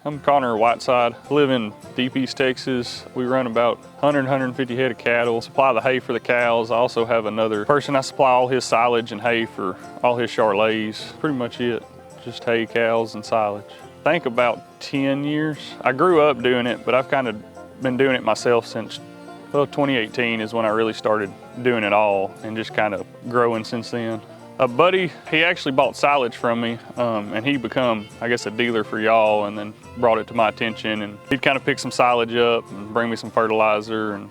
I'm Connor Whiteside. I live in deep East Texas. We run about 150 head of cattle, supply the hay for the cows. I also have another person I supply all his silage and hay for all his charolais. Pretty much it, just hay, cows, and silage. I think about 10 years. I grew up doing it, but I've kind of been doing it myself since, well, 2018 is when I really started doing it all and just kind of growing since then. A buddy, he actually bought silage from me and he become, I guess, a dealer for y'all, and then brought it to my attention, and he'd kind of pick some silage up and bring me some fertilizer and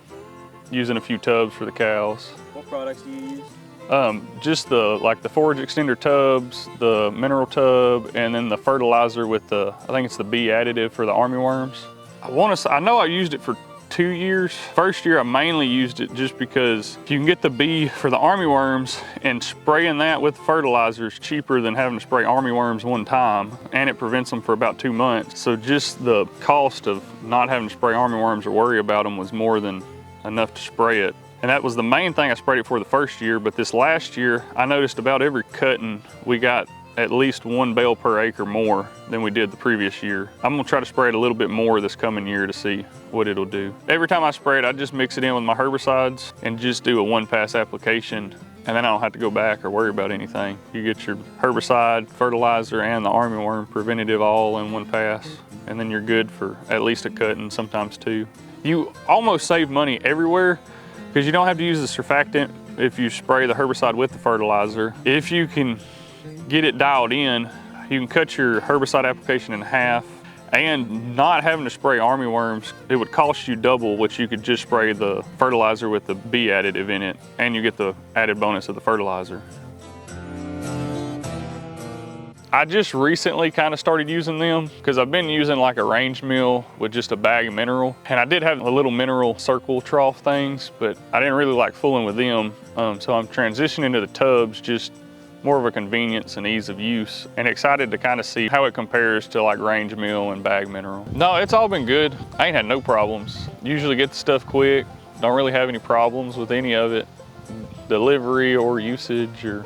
using a few tubs for the cows. What products do you use? Just the forage extender tubs, the mineral tub, and then the fertilizer with the, I think it's the bee additive for the armyworms. I know I used it for 2 years. First year I mainly used it just because if you can get the bee for the armyworms, and spraying that with fertilizer is cheaper than having to spray armyworms one time, and it prevents them for about 2 months. So just the cost of not having to spray armyworms or worry about them was more than enough to spray it. And that was the main thing I sprayed it for the first year, but this last year I noticed about every cutting we got at least 1 bale per acre more than we did the previous year. I'm gonna try to spray it a little bit more this coming year to see what it'll do. Every time I spray it, I just mix it in with my herbicides and just do a one-pass application, and then I don't have to go back or worry about anything. You get your herbicide, fertilizer, and the armyworm preventative all in one pass, and then you're good for at least a cut and sometimes 2. You almost save money everywhere because you don't have to use the surfactant if you spray the herbicide with the fertilizer. If you can get it dialed in, you can cut your herbicide application in half, and not having to spray armyworms, it would cost you double what you could just spray the fertilizer with the bee additive in it, and you get the added bonus of the fertilizer. I just recently kind of started using them because I've been using like a range mill with just a bag of mineral, and I did have a little mineral circle trough things, but I didn't really like fooling with them, so I'm transitioning to the tubs, just more of a convenience and ease of use, and excited to kind of see how it compares to like range mill and bag mineral. No, it's all been good. I ain't had no problems. Usually get the stuff quick. Don't really have any problems with any of it. Delivery or usage or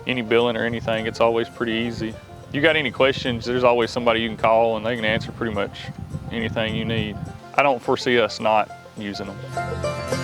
any billing or anything, it's always pretty easy. You got any questions, there's always somebody you can call and they can answer pretty much anything you need. I don't foresee us not using them.